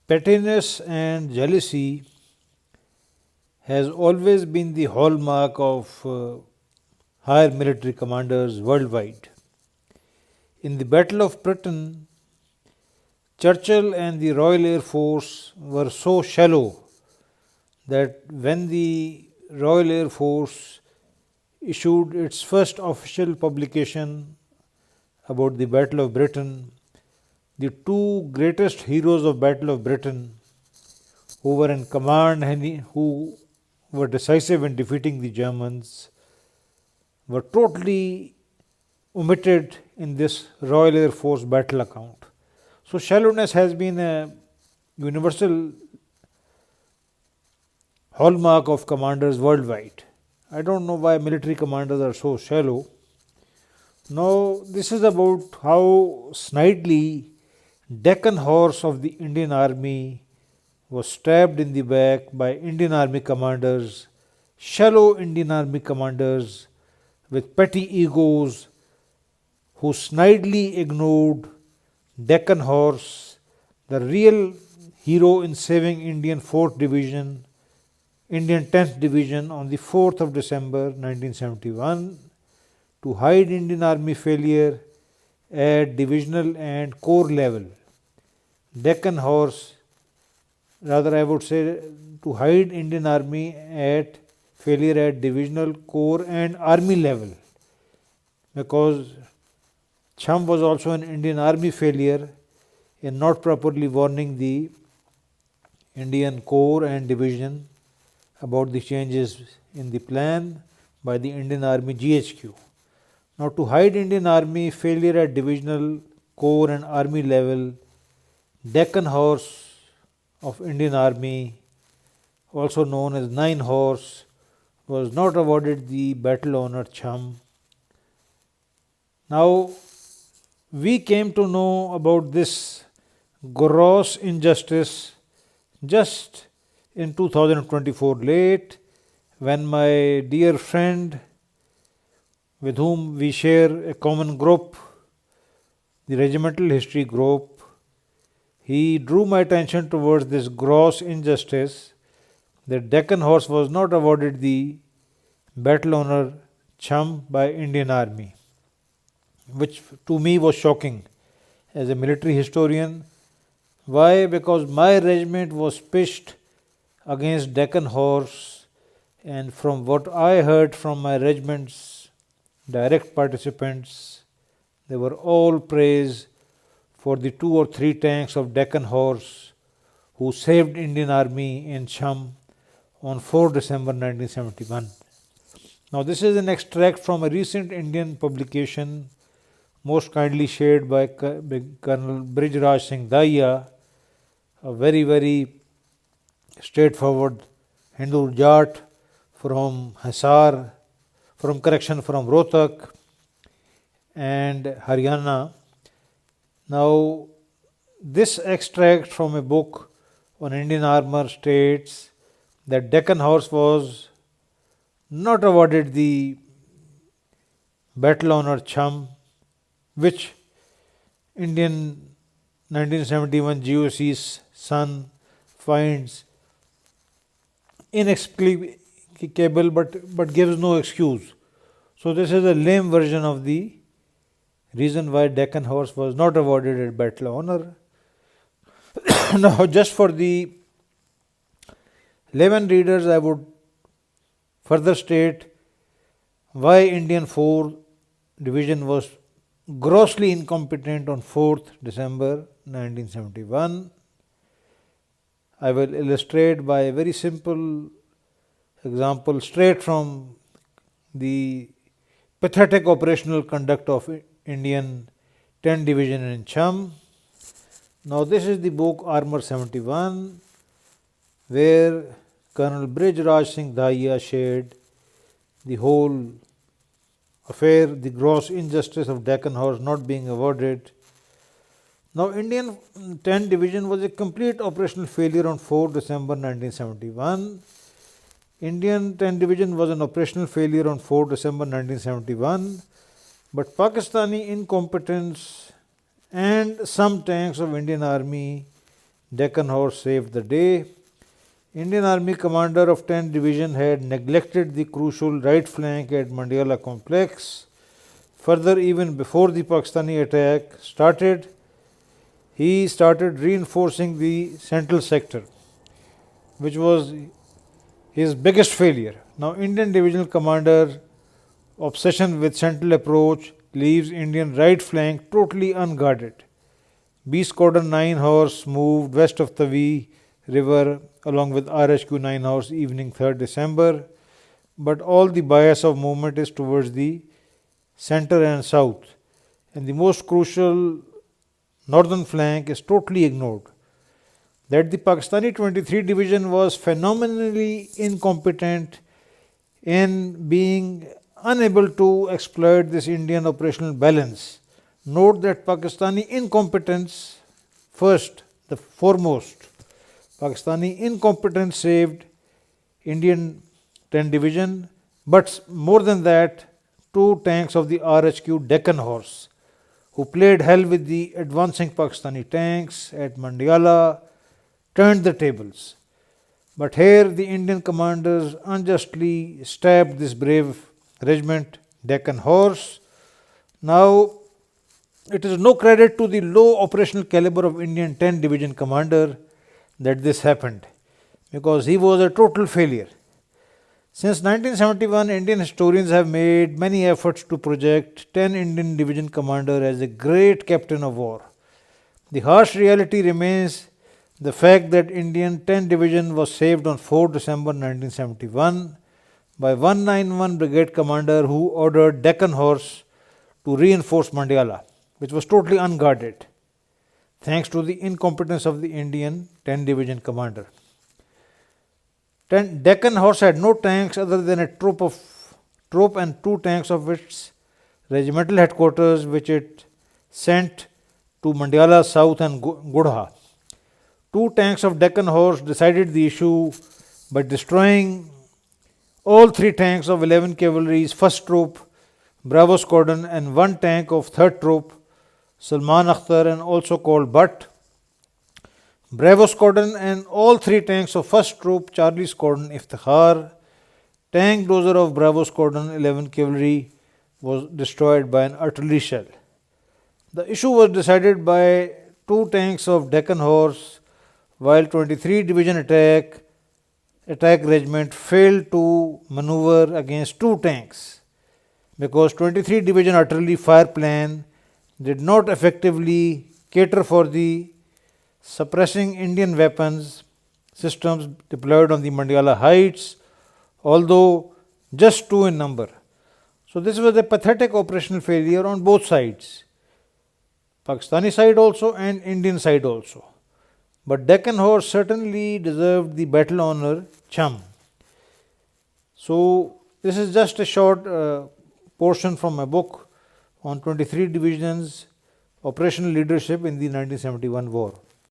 Pettiness and jealousy has always been the hallmark of higher military commanders worldwide. In the Battle of Britain, Churchill and the Royal Air Force were so shallow that when the Royal Air Force issued its first official publication about the Battle of Britain, the two greatest heroes of Battle of Britain, who were in command and who were decisive in defeating the Germans, were totally omitted in this Royal Air Force battle account. So shallowness has been a universal hallmark of commanders worldwide. I don't know why military commanders are so shallow. Now this is about how snidely Deccan horse of the Indian Army was stabbed in the back by Indian Army commanders, shallow Indian Army commanders with petty egos who snidely ignored Deccan horse, the real hero in saving Indian 4th Division, Indian 10th Division on the 4th of December 1971 to hide Indian Army failure at divisional and corps level. Deccan horse, rather I would say, to hide Indian Army at failure at divisional, corps and army level, because Cham was also an Indian Army failure in not properly warning the Indian corps and division about the changes in the plan by the Indian Army GHQ. Now to hide Indian Army failure at divisional, corps and army level, Deccan horse of Indian Army, also known as 9 horse, was not awarded the battle honor Cham. Now we came to know about this gross injustice just in 2024 late, when my dear friend with whom we share a common group, the regimental history group, he drew my attention towards this gross injustice that Deccan horse was not awarded the battle honor Cham by Indian Army, which to me was shocking as a military historian. Why? Because my regiment was pitched against Deccan horse, and from what I heard from my regiment's direct participants, they were all praised for the 2 or 3 tanks of Deccan horse who saved Indian Army in Cham on 4 December 1971. Now this is an extract from a recent Indian publication most kindly shared by Colonel Brijraj Singh Dahiya, a very straightforward Hindu Jat from Hisar, from Rohtak and Haryana. Now this extract from a book on Indian armor states that Deccan horse was not awarded the battle honor Cham, which Indian 1971 GOC's son finds inexplicable but gives no excuse. So this is a lame version of the reason why Deccan horse was not awarded a battle honor. Now just for the 11 readers, I would further state why Indian 4th Division was grossly incompetent on 4th December 1971. I will illustrate by a very simple example straight from the pathetic operational conduct of Indian 10 Division in Cham. Now this is the book Armor 71, where Colonel Brijraj Singh Dahiya shared the whole affair, the gross injustice of Deccan horse not being awarded. Now Indian 10 Division was a complete operational failure on 4 December 1971. Indian 10 Division was an operational failure on 4 December 1971, but Pakistani incompetence and some tanks of Indian Army Deccan Horse saved the day. Indian Army commander of 10th Division had neglected the crucial right flank at Mandiala complex. Further, even before the Pakistani attack started, he started reinforcing the central sector, which was his biggest failure. Now, Indian Divisional Commander obsession with central approach leaves Indian right flank totally unguarded. B Squadron 9 Horse moved west of Tavi River along with RHQ 9 Horse evening 3rd December, but all the bias of movement is towards the center and south, and the most crucial northern flank is totally ignored. That the Pakistani 23 Division was phenomenally incompetent in being unable to exploit this Indian operational balance. Note that Pakistani incompetence first, the foremost. Pakistani incompetence saved Indian 10 Division, but more than that, 2 tanks of the RHQ Deccan Horse, who played hell with the advancing Pakistani tanks at Mandiala, turned the tables. But here the Indian commanders unjustly stabbed this brave regiment, Deccan Horse. Now, it is no credit to the low operational caliber of Indian 10 Division commander that this happened, because he was a total failure. Since 1971, Indian historians have made many efforts to project 10 Indian Division commander as a great captain of war. The harsh reality remains the fact that Indian 10 Division was saved on 4 December 1971 by 191 Brigade commander who ordered Deccan Horse to reinforce Mandiala, which was totally unguarded, thanks to the incompetence of the Indian 10 Division commander. Deccan Horse had no tanks other than a troop and 2 tanks of its regimental headquarters, which it sent to Mandiala South and Gudha. 2 tanks of Deccan Horse decided the issue by destroying all 3 tanks of 11 Cavalry's 1st Troop, Bravo Squadron, and 1 tank of 3rd Troop, Salman Akhtar, and also called Butt, Bravo Squadron, and all 3 tanks of 1st Troop, Charlie Squadron, Iftikhar. Tank dozer of Bravo Squadron 11 Cavalry was destroyed by an artillery shell. The issue was decided by 2 tanks of Deccan Horse, while 23 Division attack regiment failed to maneuver against 2 tanks, because 23 Division artillery fire plan did not effectively cater for the suppressing Indian weapons systems deployed on the Mandiala Heights, although just 2 in number. So this was a pathetic operational failure on both sides, Pakistani side also and Indian side also. But Deccan Horse certainly deserved the battle honor Chum. So this is just a short portion from my book on 23 Division's operational leadership in the 1971 war.